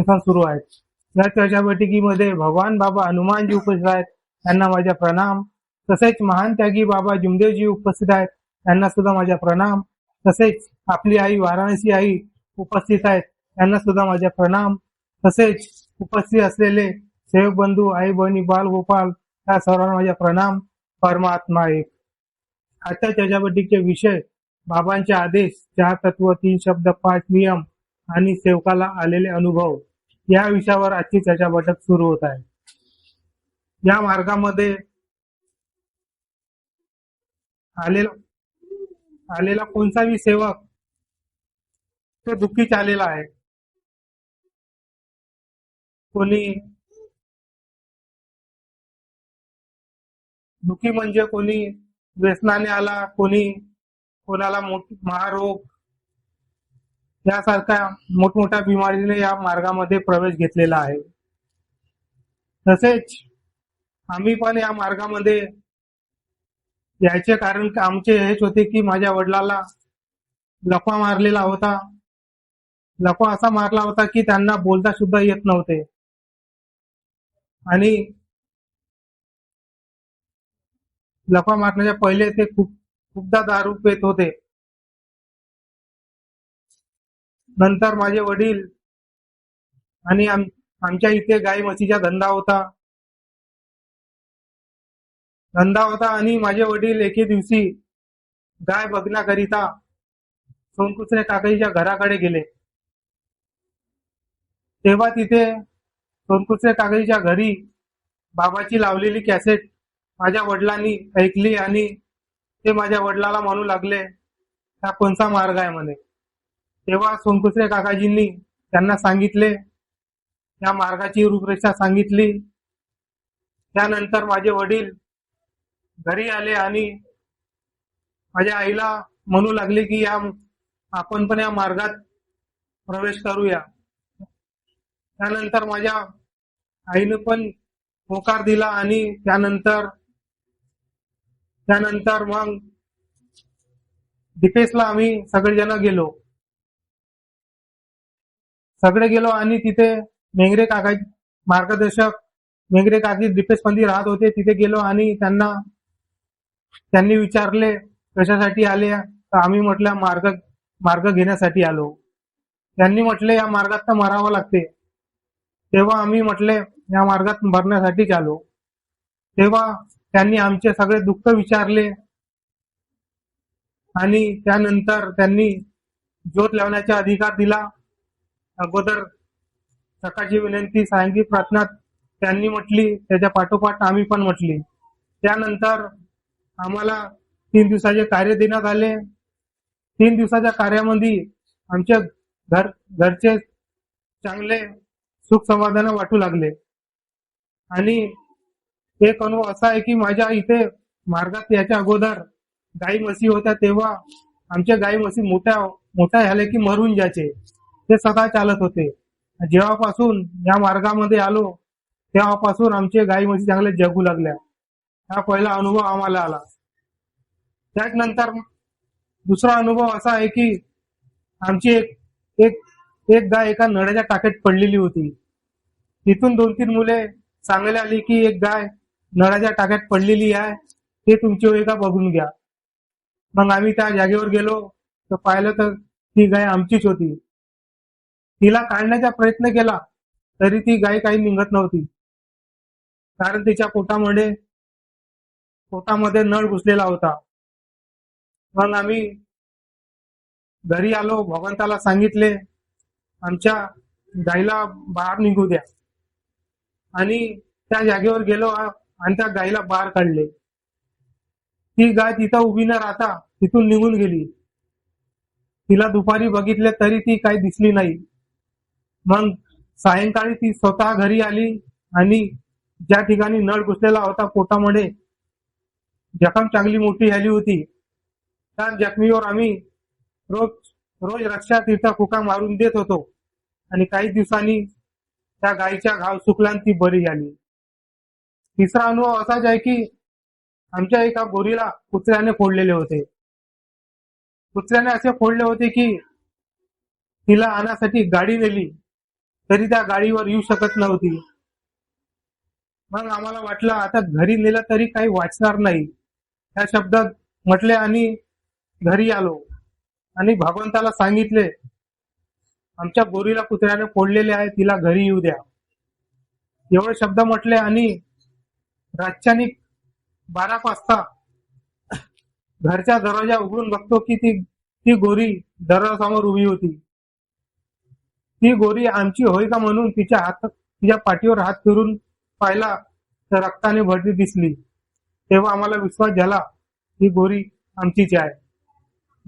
सुरू आहेत. या चर्चा बैठकीमध्ये भगवान बाबा हनुमानजी उपस्थित आहेत, त्यांना माझा प्रणाम. तसेच महान त्यागी बाबा जुमदेवजी उपस्थित आहेत, त्यांना सुद्धा माझा प्रणाम. तसेच आपली आई वाराणसी आई उपस्थित आहेत, त्यांना सुद्धा माझा प्रणाम. तसेच उपस्थित असलेले सेवक बंधू, आई बहिणी, बालगोपाल या सर्वांना माझा प्रणाम. परमात्मा एक. आजच्या चर्चा बैठकीचे विषय बाबांचे आदेश, 4 तत्व, 3 शब्द, 5 नियम आणि सेवकाला आलेले अनुभव या विषयावर आजची चर्चा बैठक सुरू होत आहे. या मार्गामध्ये आलेला कोणताही सेवक तो दुःखी चाललेला आहे. कोणी दुःखी म्हणजे कोणी व्यसनाने आला, कोणाला महारोग यासारख्या मोठमोठ्या बिमारीने या मार्गामध्ये प्रवेश घेतलेला आहे. तसेच आम्ही पण या मार्गामध्ये याचे कारण आमचे हेच होते की माझ्या वडिलाला लकवा मारलेला होता. लकवा असा मारला होता की त्यांना बोलता सुद्धा येत नव्हते आणि लकवा मारण्याच्या पहिले ते खूपदा दारू पित होते. नंतर माझे वडील आणि आमच्या इथे गाई म्हशीचा धंदा होता आणि माझे वडील एके दिवशी गाय बघण्याकरिता सोनकुसरे काकाजीच्या घराकडे गेले. तेव्हा तिथे सोनकुसरे काकाजीच्या घरी बाबाची लावलेली कॅसेट माझ्या वडिलांनी ऐकली आणि ते माझ्या वडिलाला म्हणू लागले, हा कोणता मार्ग आहे म्हणे. तेव्हा सोनकुसरे काकाजींनी त्यांना सांगितले, या मार्गाची रूपरेषा सांगितली. त्यानंतर माझे वडील घरी आले आणि माझ्या आईला म्हणू लागले की आपण पण या मार्गात प्रवेश करूया. त्यानंतर माझ्या आईने पण होकार दिला आणि त्यानंतर मग दिपेसला आम्ही सगळेजण सगळे गेलो आणि तिथे मेंगरे काका मार्गदर्शक मेंगरे काकी दिपेसमध्ये राहत होते. तिथे गेलो आणि त्यांनी विचारले कशासाठी आले, तर आम्ही म्हटलं मार्ग घेण्यासाठी आलो. त्यांनी म्हटले या मार्गात तर मरावं लागते. तेव्हा आम्ही म्हटले या मार्गात मरण्यासाठीच आलो. तेव्हा त्यांनी आमचे सगळे दुःख विचारले आणि त्यानंतर त्यांनी ज्योत लावण्याचा अधिकार दिला. अगोदर सकाळची विनंती, सायंकाळी प्रार्थना त्यांनी म्हटली, त्याच्या पाठोपाठ आम्ही पण म्हटली. त्यानंतर आम्हाला 3 दिवसाचे कार्य देण्यात आले. 3 दिवसाच्या कार्यामध्ये आमच्या घरचे चांगले सुख समाधान वाटू लागले. आणि एक अनुभव असा आहे की माझ्या इथे मार्गात याच्या अगोदर गाई म्हशी होत्या. तेव्हा आमच्या गाई म्हशी मोठ्या झाल्या की मरून जायचे. ते स्वतः चालत होते. जेव्हापासून या मार्गामध्ये आलो तेव्हापासून आमचे गाई म्हशी चांगले जगू लागल्या. हा पहिला अनुभव आम्हाला आला. त्यानंतर दुसरा अनुभव असा आहे की आमची एक गाय एका नळ्याच्या टाक्यात पडलेली होती. तिथून 2-3 मुले सांगायला आली की एक गाय नळाच्या टाक्यात पडलेली आहे, ते तुमची होय का बघून घ्या. मग आम्ही त्या जागेवर गेलो तर पाहिलं तर ती गाय आमचीच होती. तिला काढण्याचा प्रयत्न केला तरी ती गाय काही निघत नव्हती, कारण तिच्या पोटामध्ये नळ घुसलेला होता. मग आम्ही घरी आलो, भगवंताला सांगितले आमच्या गायीला बाहेर निघू द्या. आणि त्या जागेवर गेलो आणि त्या गायीला बाहेर काढले. ती गाय तिथं उभी न राहता तिथून निघून गेली. तिला दुपारी बघितले तरी ती काही दिसली नाही. मग सायंकाळी ती स्वतः घरी आली आणि ज्या ठिकाणी नळ घुसलेला होता पोटामध्ये जखम चांगली मोठी झाली होती, त्या जखमीवर आम्ही रोज रक्षा तीर्थ फुका मारून देत होतो. आणि काही दिवसांनी त्या गायीचा घाव सुकला आणि ती बरी झाली. तिसरा अनुभव असाच आहे की आमच्या एका गोरीला कुत्र्याने फोडलेले होते. कुत्र्याने असे फोडले होते की तिला आणण्यासाठी गाडी नेली. तरी त्या गाडीवर येऊ शकत नव्हती. मग आम्हाला वाटलं आता घरी नेलं तरी काही वाचणार नाही, त्या शब्दात म्हटले आणि घरी आलो आणि भगवंताला सांगितले, आमच्या गोरीला कुत्र्याने फोडलेले आहे, तिला घरी येऊ द्या. एवढे शब्द म्हटले आणि रातच्यानी 12 वाजता घरचा दरवाजा उघडून बघतो की ती गोरी दरवाजासमोर उभी होती. ती गोरी आमची होय का म्हणून तिच्या पाठीवर हात फिरून पाहिला तर रक्ताने भरली दिसली. तेव्हा आम्हाला विश्वास झाला ही गोरी आमचीच आहे.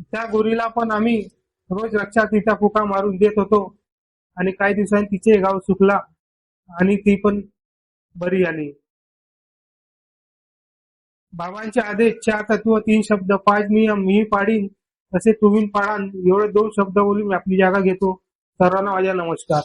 त्या गोरीला पण आम्ही रोज रक्षा तिचा फुका मारून देत होतो आणि काही दिवसांनी तिचे गाव सुकला आणि ती पण बरी आली. बाबांचे आदेश 4 तत्व 3 शब्द 5 नियम मी पाडीन तसे तुम्ही पाळा, एवढे 2 शब्द बोलून मी आपली जागा घेतो. सर्वांना माझा नमस्कार.